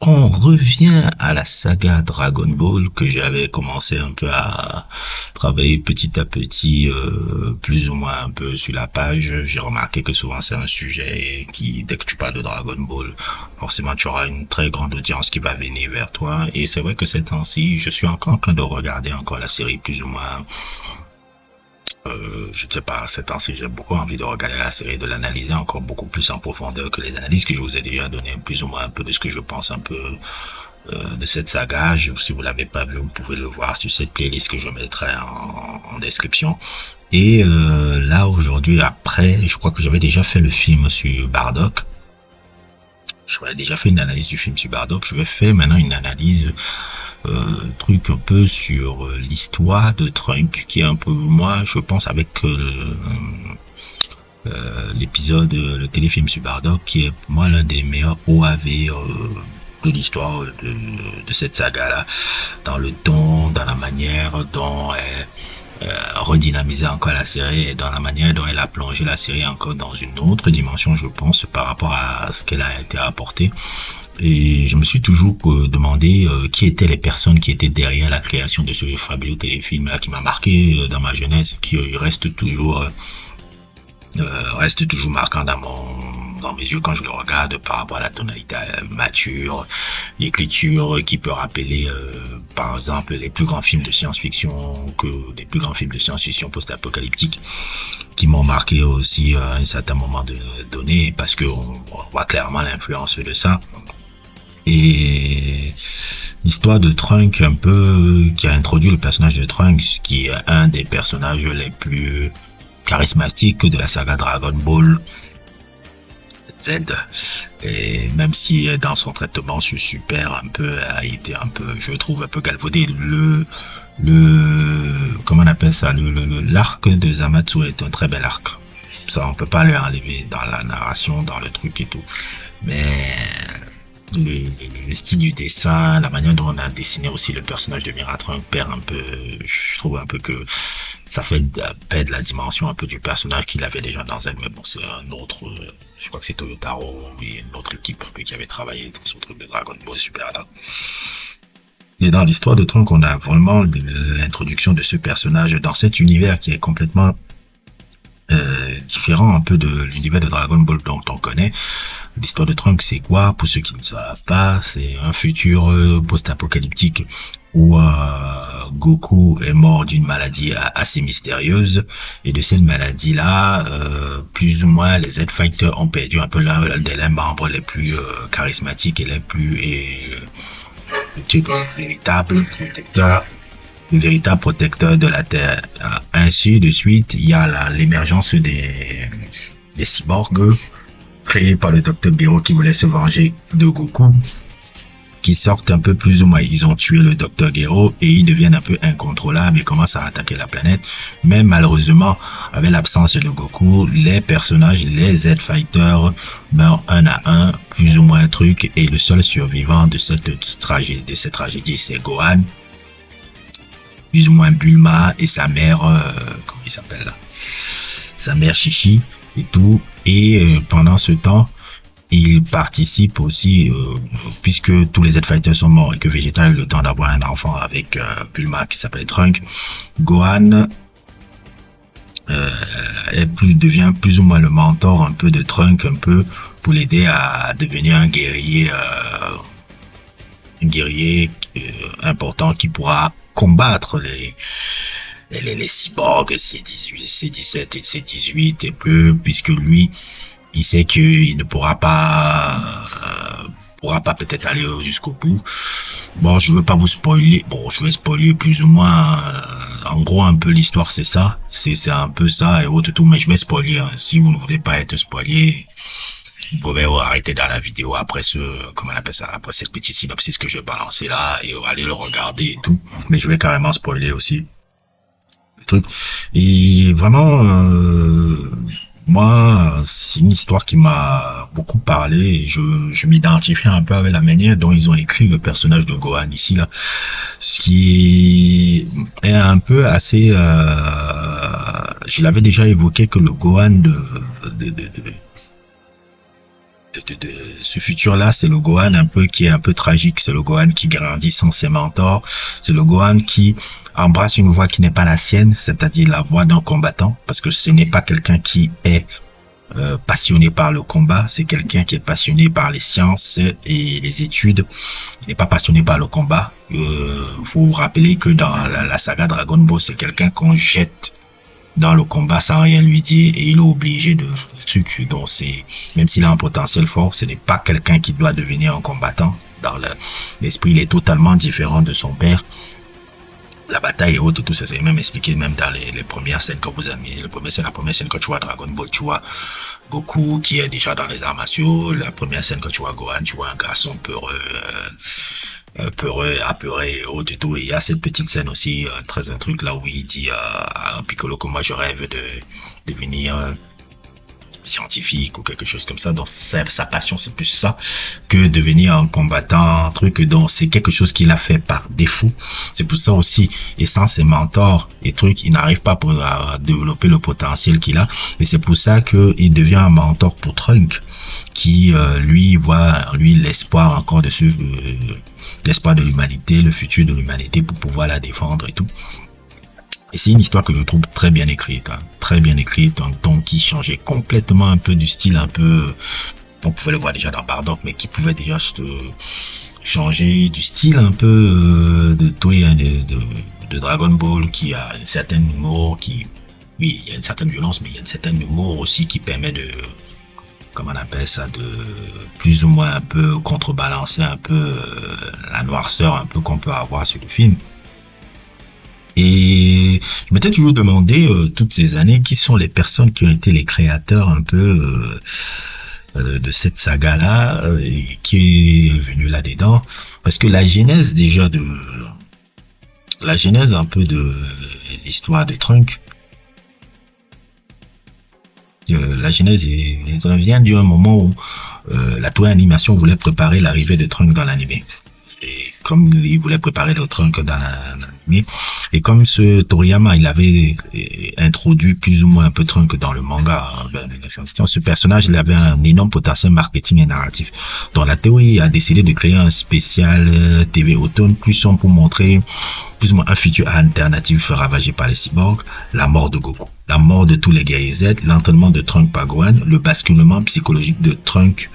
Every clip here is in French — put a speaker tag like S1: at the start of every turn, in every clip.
S1: On revient à la saga Dragon Ball que j'avais commencé un peu à travailler petit à petit, plus ou moins un peu sur la page. J'ai remarqué que souvent c'est un sujet qui, dès que tu parles de Dragon Ball, forcément tu auras une très grande audience qui va venir vers toi. Et c'est vrai que ces temps-ci, je suis encore en train de regarder encore la série plus ou moins. Je ne sais pas, ces temps-ci j'ai beaucoup envie de regarder la série, de l'analyser encore beaucoup plus en profondeur que les analyses que je vous ai déjà donné, plus ou moins un peu de ce que je pense un peu de cette saga. Si vous l'avez pas vu, vous pouvez le voir sur cette playlist que je mettrai en description. Et là aujourd'hui, après, je crois que j'avais déjà fait le film sur Bardock. J'avais déjà fait une analyse du film sur Bardock. Je vais faire maintenant une analyse truc un peu sur l'histoire de Trunk, qui est un peu, moi je pense, avec l'épisode, le téléfilm sur Bardock, qui est pour moi l'un des meilleurs OAV de l'histoire de cette saga là, dans le ton, dans la manière dont redynamiser encore la série et dans la manière dont elle a plongé la série encore dans une autre dimension, je pense, par rapport à ce qu'elle a été apportée. Et je me suis toujours demandé qui étaient les personnes qui étaient derrière la création de ce fabuleux téléfilm là, qui m'a marqué dans ma jeunesse, qui reste toujours marquant dans mes yeux quand je le regarde, par rapport à la tonalité mature, l'écriture qui peut rappeler par exemple les plus grands films de science-fiction post-apocalyptiques, qui m'ont marqué aussi à un certain moment donné, parce que on voit clairement l'influence de ça. Et l'histoire de Trunk, un peu, qui a introduit le personnage de Trunks, qui est un des personnages les plus charismatiques de la saga Dragon Ball Z, et même si dans son traitement sur Super un peu a été un peu, je trouve, un peu galvaudé, comment on appelle ça, l'arc de Zamasu est un très bel arc. Ça, on peut pas le enlever dans la narration, dans le truc et tout, mais le style du dessin, la manière dont on a dessiné aussi le personnage de Mira Trunk perd un peu, je trouve un peu que ça fait perdre la dimension un peu du personnage qu'il avait déjà dans elle. Mais bon, c'est un autre, je crois que c'est Toyotaro et une autre équipe un peu qui avait travaillé dans son truc de Dragon Ball Super là. Et dans l'histoire de Trunk, on a vraiment l'introduction de ce personnage dans cet univers qui est complètement différent un peu de l'univers de Dragon Ball dont on connaît. L'histoire de Trunks, c'est quoi? Pour ceux qui ne savent pas, c'est un futur post-apocalyptique où Goku est mort d'une maladie assez mystérieuse, et de cette maladie-là, plus ou moins les Z-Fighters ont perdu un peu l'un des membres les plus charismatiques et les plus le véritable protecteur de la Terre. Ainsi de suite, il y a l'émergence des cyborgs créés par le Dr Gero qui voulait se venger de Goku, qui sortent un peu plus ou moins. Ils ont tué le Dr Gero et ils deviennent un peu incontrôlables et commencent à attaquer la planète. Mais malheureusement, avec l'absence de Goku, les personnages, les Z-Fighters meurent un à un, plus ou moins truc, et le seul survivant de cette tragédie, c'est Gohan, plus ou moins Bulma et sa mère, comment il s'appelle là, sa mère Chichi et tout. Et pendant ce temps, il participe aussi, puisque tous les Z-Fighters sont morts et que Vegeta a eu le temps d'avoir un enfant avec Bulma qui s'appelle Trunk, Gohan devient plus ou moins le mentor un peu de Trunk, un peu pour l'aider à devenir un guerrier important qui pourra combattre les cyborgs C17 et C18 et plus, puisque lui, il sait qu'il ne pourra pas peut-être aller jusqu'au bout. Bon, je veux pas vous spoiler. Bon, je vais spoiler plus ou moins. En gros, un peu l'histoire, c'est ça. C'est un peu ça et autres tout, mais je vais spoiler. Hein. Si vous ne voulez pas être spoilé, vous pouvez arrêter dans la vidéo après comment on appelle ça, après cette petite synopsis que je vais balancer là, et aller le regarder et tout. Mais je vais carrément spoiler aussi le truc. Et vraiment, moi, c'est une histoire qui m'a beaucoup parlé, et je m'identifie un peu avec la manière dont ils ont écrit le personnage de Gohan ici là, ce qui est un peu assez, je l'avais déjà évoqué, que le Gohan ce futur-là, c'est le Gohan un peu qui est un peu tragique, c'est le Gohan qui grandit sans ses mentors, c'est le Gohan qui embrasse une voie qui n'est pas la sienne, c'est-à-dire la voie d'un combattant, parce que ce n'est pas quelqu'un qui est passionné par le combat, c'est quelqu'un qui est passionné par les sciences et les études, il n'est pas passionné par le combat. Faut vous rappeler que dans la saga Dragon Ball, c'est quelqu'un qu'on jette dans le combat sans rien lui dire et il est obligé de truc. Donc c'est, même s'il a un potentiel fort, ce n'est pas quelqu'un qui doit devenir un combattant. Dans l'esprit, il est totalement différent de son père. La bataille et autres, tout ça, c'est même expliqué même dans les premières scènes que vous avez. La première scène que tu vois Dragon Ball, tu vois Goku qui est déjà dans les arts martiaux. La première scène que tu vois Gohan, tu vois un garçon peureux, apeuré et autres et tout. Et il y a cette petite scène aussi, très un truc là où il dit à Piccolo que moi je rêve de devenir scientifique ou quelque chose comme ça. Donc sa passion c'est plus ça que devenir un combattant, un truc. Donc c'est quelque chose qu'il a fait par défaut. C'est pour ça aussi, et sans ses mentors et trucs, il n'arrive pas à développer le potentiel qu'il a. Et c'est pour ça que il devient un mentor pour Trunks, qui lui voit en lui l'espoir encore de suivre l'espoir de l'humanité, le futur de l'humanité pour pouvoir la défendre et tout. Et c'est une histoire que je trouve très bien écrite, un ton qui changeait complètement un peu du style un peu, on pouvait le voir déjà dans Bardock, mais qui pouvait déjà changer du style un peu de Toei, de Dragon Ball, qui a un certain humour, qui, oui, il y a une certaine violence, mais il y a un certain humour aussi qui permet de, comment on appelle ça, de plus ou moins un peu contrebalancer un peu la noirceur un peu qu'on peut avoir sur le film. Et je m'étais toujours demandé toutes ces années qui sont les personnes qui ont été les créateurs un peu de cette saga-là et qui est venu là-dedans, parce que la genèse un peu de l'histoire de Trunks, la genèse vient d'un moment où la Toei Animation voulait préparer l'arrivée de Trunks dans l'anime. Et comme il voulait préparer le Trunks dans l'anime, et comme ce Toriyama, il avait introduit plus ou moins un peu Trunks dans le manga, ce personnage, il avait un énorme potentiel marketing et narratif. Donc la théorie a décidé de créer un spécial TV automne plus sombre pour montrer plus ou moins un futur alternatif ravagé par les cyborgs, la mort de Goku, la mort de tous les guerriers Z, l'entraînement de Trunks par Gohan, le basculement psychologique de Trunks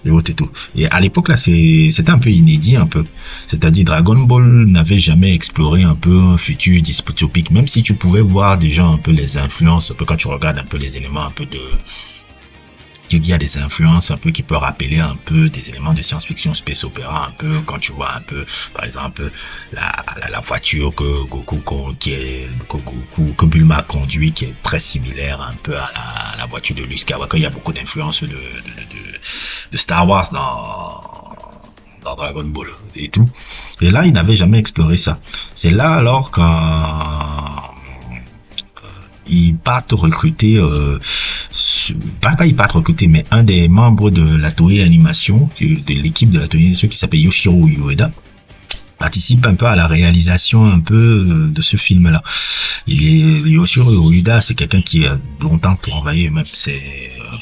S1: et autres et tout. Et à l'époque là, c'était un peu inédit un peu. C'est-à-dire Dragon Ball n'avait jamais exploré un peu un futur dystopique, même si tu pouvais voir déjà un peu les influences, un peu quand tu regardes un peu les éléments un peu de, il y a des influences un peu qui peuvent rappeler un peu des éléments de science-fiction, space opéra, un peu quand tu vois un peu, par exemple, la voiture que que Bulma conduit, qui est très similaire un peu à la voiture de Luke Skywalker. Il y a beaucoup d'influences de Star Wars dans Dragon Ball et tout. Et là, il n'avait jamais exploré ça. C'est là alors quand ils partent recruter, ils partent recruter, mais un des membres de la Toei Animation, de l'équipe de la Toei Animation qui s'appelle Yoshiro Ueda, participe un peu à la réalisation un peu de ce film-là. Yoshiro Ueda, c'est quelqu'un qui a longtemps travaillé, même c'est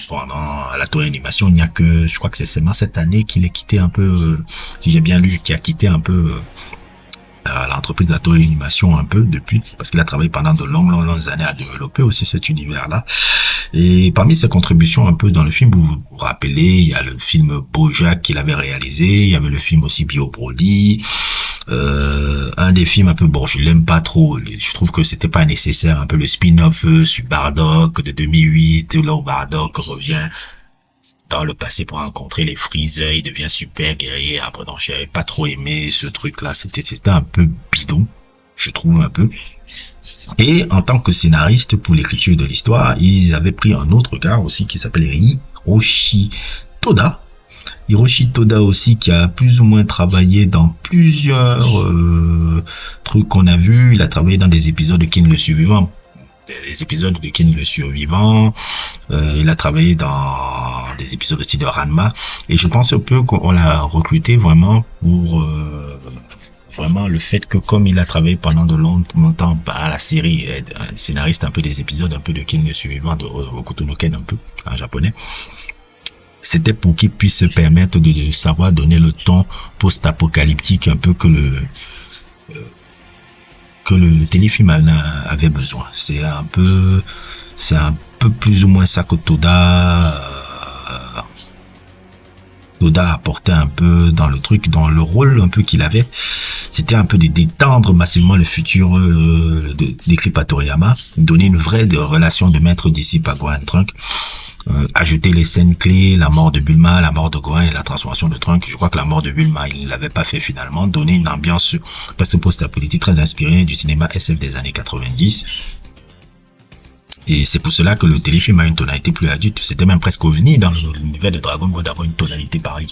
S1: pendant la Toei Animation, il n'y a que, je crois que c'est seulement cette année qu'il est quitté un peu, si j'ai bien lu, qui a quitté un peu l'entreprise de la Toei Animation un peu depuis, parce qu'il a travaillé pendant de longues années à développer aussi cet univers-là. Et parmi ses contributions un peu dans le film, vous vous rappelez, il y a le film BoJack qu'il avait réalisé, il y avait le film aussi Bio Broly, un des films un peu, bon, je l'aime pas trop, je trouve que c'était pas nécessaire, un peu le spin-off sur Bardock de 2008, là où Bardock revient dans le passé pour rencontrer les Freezer, il devient super guerrier. Après, non, j'avais pas trop aimé ce truc-là. C'était un peu bidon, je trouve un peu. Et en tant que scénariste pour l'écriture de l'histoire, ils avaient pris un autre gars aussi qui s'appelle Hiroshi Toda. Hiroshi Toda aussi qui a plus ou moins travaillé dans plusieurs trucs qu'on a vus. Il a travaillé dans des épisodes de Ken le Survivant. Des épisodes de Ken le Survivant, il a travaillé dans des épisodes aussi de Ranma, et je pense un peu qu'on l'a recruté vraiment pour vraiment le fait que comme il a travaillé pendant de longtemps à la série, un scénariste un peu des épisodes un peu de Ken le Survivant, de Hokuto no Ken un peu en japonais, c'était pour qu'ils puissent se permettre de savoir donner le ton post-apocalyptique un peu que le téléfilm avait besoin. C'est un peu plus ou moins ça que Toda apportait un peu dans le truc, dans le rôle un peu qu'il avait. C'était un peu de détendre massivement le futur d'Eclipse Toriyama, donner une vraie relation de maître-disciple à Gohan Trunk. Ajouter les scènes clés, la mort de Bulma, la mort de Gohan et la transformation de Trunk. Je crois que la mort de Bulma, il ne l'avait pas fait finalement. Donner une ambiance post-apocalyptique très inspirée du cinéma SF des années 90. Et c'est pour cela que le téléfilm a une tonalité plus adulte. C'était même presque ovni dans l'univers de Dragon Ball d'avoir une tonalité pareille.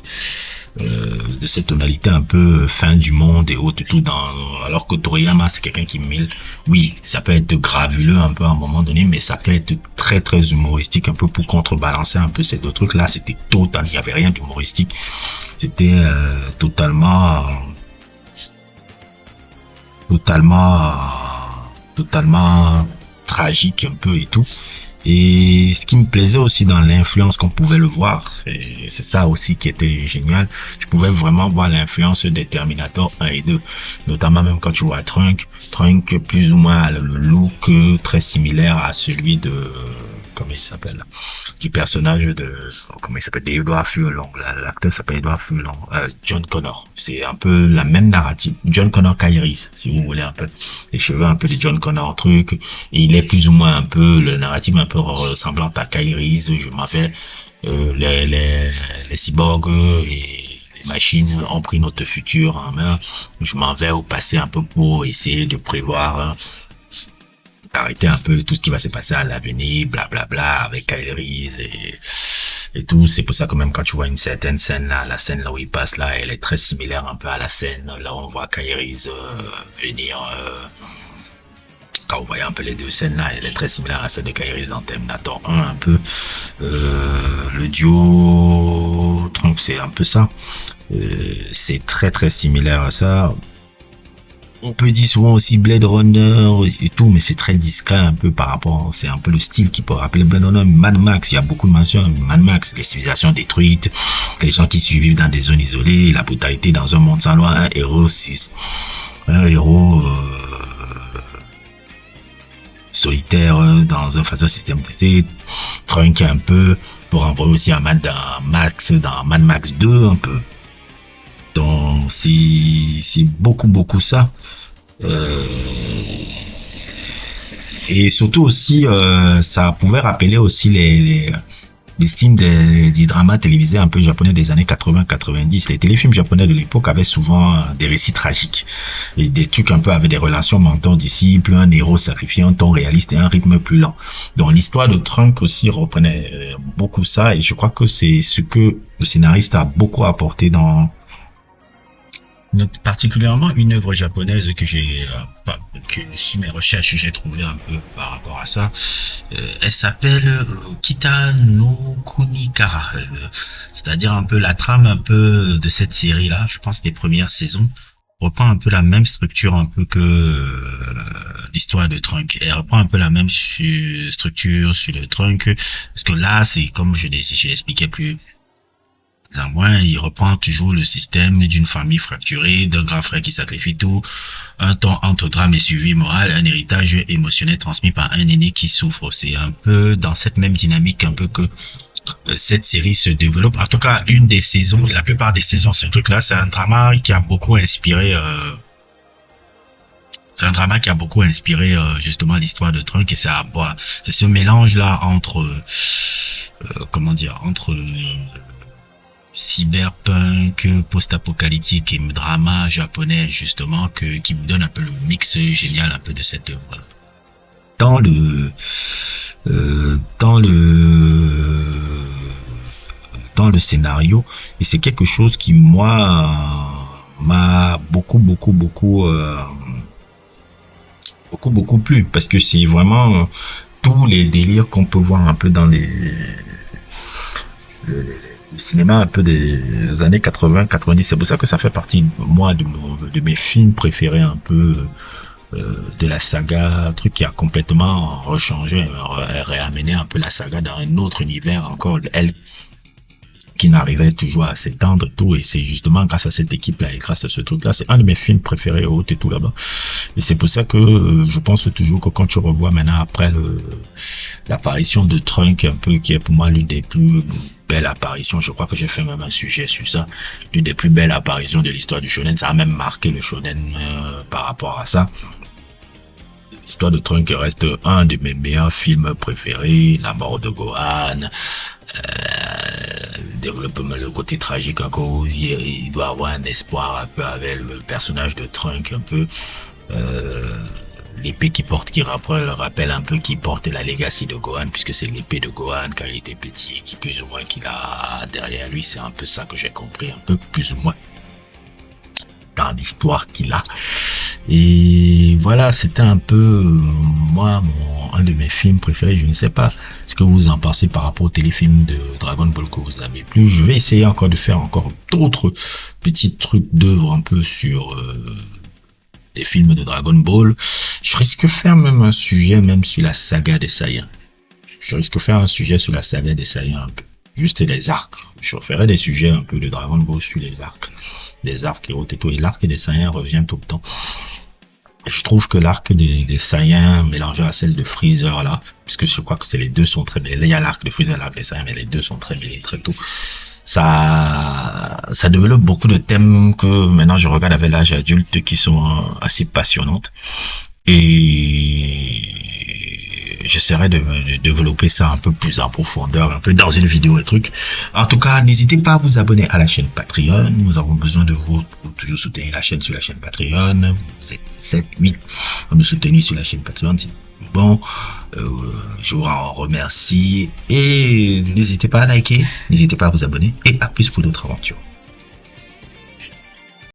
S1: De cette tonalité un peu fin du monde et autres, tout alors que Toriyama, c'est quelqu'un qui mêle, oui, ça peut être gravuleux un peu à un moment donné, mais ça peut être très très humoristique, un peu pour contrebalancer un peu ces deux trucs là. C'était total, il n'y avait rien d'humoristique. C'était totalement tragique un peu et tout. Et ce qui me plaisait aussi dans l'influence qu'on pouvait le voir, c'est ça aussi qui était génial. Je pouvais vraiment voir l'influence des Terminator 1 et 2, notamment même quand tu vois Trunk plus ou moins le look très similaire à celui de comment il s'appelle, du personnage de, comment il s'appelle, d'Edward Furlong. L'acteur s'appelle Edward Furlong, John Connor. C'est un peu la même narrative. John Connor Kairis, si vous voulez, un peu les cheveux un peu de John Connor truc. Et il est plus ou moins un peu le narrative un peu ressemblant à Kairis. Je m'appelle les cyborgs et les machines ont pris notre futur en main. Je m'en vais au passé un peu pour essayer de prévoir. Arrêter un peu tout ce qui va se passer à l'avenir, blablabla, avec Kairis et tout. C'est pour ça que même quand tu vois une certaine scène là, la scène là où il passe là, elle est très similaire un peu à la scène là où on voit Kairis venir. Quand on voit un peu les deux scènes là, elle est très similaire à la scène de Kairis dans Terminator 1 un peu. Le duo Trunk, c'est un peu ça. C'est très très similaire à ça. On peut dire souvent aussi Blade Runner et tout, mais c'est très discret un peu par rapport, c'est un peu le style qui peut rappeler Blade Runner. Mad Max, il y a beaucoup de mentions. Mad Max, les civilisations détruites, les gens qui survivent dans des zones isolées, la brutalité dans un monde sans loi, un héros solitaire dans un façon système testé, Trunk un peu, pour renvoyer aussi à Mad Max 2 un peu. Donc c'est beaucoup ça. Et surtout aussi ça pouvait rappeler aussi les styles du drama télévisé un peu japonais des années 80-90. Les téléfilms japonais de l'époque avaient souvent des récits tragiques et des trucs un peu avec des relations mentor-disciple, un héros sacrifié, un ton réaliste et un rythme plus lent. Donc l'histoire de Trunk aussi reprenait beaucoup ça, et je crois que c'est ce que le scénariste a beaucoup apporté dans particulièrement une œuvre japonaise que sur mes recherches j'ai trouvé un peu par rapport à ça. Elle s'appelle Kita no Kunikara, c'est-à-dire un peu la trame un peu de cette série là, je pense des premières saisons, reprend un peu la même structure un peu que l'histoire de Trunk. Elle reprend un peu la même structure sur le Trunk, parce que là c'est comme je l'expliquais plus à moins, il reprend toujours le système d'une famille fracturée, d'un grand frère qui sacrifie tout, un temps entre drame et suivi moral, un héritage émotionnel transmis par un aîné qui souffre. C'est un peu dans cette même dynamique un peu que cette série se développe. En tout cas, une des saisons, la plupart des saisons, ce truc-là, c'est un drama qui a beaucoup inspiré justement l'histoire de Trunk, et c'est ce mélange-là entre cyberpunk, post-apocalyptique et drama japonais justement qui me donne un peu le mix génial un peu de cette œuvre. Dans le scénario, et c'est quelque chose qui moi m'a beaucoup plu, parce que c'est vraiment tous les délires qu'on peut voir un peu dans le cinéma un peu des années 80-90. C'est pour ça que ça fait partie, moi, de mes films préférés un peu de la saga, un truc qui a complètement rechangé, réamené un peu la saga dans un autre univers encore. Elle qui n'arrivait toujours à s'étendre et tout, et c'est justement grâce à cette équipe-là et grâce à ce truc-là, c'est un de mes films préférés, Haute et tout là-bas. Et c'est pour ça que je pense toujours que quand tu revois maintenant après l'apparition de Trunk, un peu, qui est pour moi l'une des plus belles apparitions, je crois que j'ai fait même un sujet sur ça, l'une des plus belles apparitions de l'histoire du shonen, ça a même marqué le shonen par rapport à ça. L'histoire de Trunk reste un de mes meilleurs films préférés, la mort de Gohan, développement, le côté tragique encore, il doit avoir un espoir un peu avec le personnage de Trunk, un peu l'épée qu'il porte, qui rappelle un peu qu'il porte la legacy de Gohan, puisque c'est l'épée de Gohan quand il était petit et qui plus ou moins qu'il a derrière lui, c'est un peu ça que j'ai compris, un peu plus ou moins dans l'histoire qu'il a. Et voilà, c'était un peu moi un de mes films préférés. Je ne sais pas ce que vous en pensez par rapport au téléfilm de Dragon Ball que vous avez plu. Je vais essayer encore de faire encore d'autres petits trucs d'œuvre un peu sur des films de Dragon Ball. Je risque de faire même un sujet même sur la saga des Saiyans. Je risque de faire un sujet sur la saga des Saiyans un peu. Juste les arcs. Je ferai des sujets un peu de Dragon Ball sur les arcs. Les arcs et autres et tout. Et l'arc des Saiyans revient tout le temps. Je trouve que l'arc des Saiyans mélangé à celle de Freezer là, puisque je crois que c'est les deux sont très mêlés. Il y a l'arc de Freezer, l'arc des Saiyans, mais les deux sont très mêlés, très tôt. Ça développe beaucoup de thèmes que maintenant je regarde avec l'âge adulte qui sont assez passionnantes. Et j'essaierai de développer ça un peu plus en profondeur, un peu dans une vidéo et truc. En tout cas, n'hésitez pas à vous abonner à la chaîne Patreon. Nous avons besoin de vous pour toujours soutenir la chaîne sur la chaîne Patreon. Vous êtes 7, 8 à nous soutenir sur la chaîne Patreon. C'est bon. Je vous en remercie. Et n'hésitez pas à liker, n'hésitez pas à vous abonner. Et à plus pour d'autres aventures.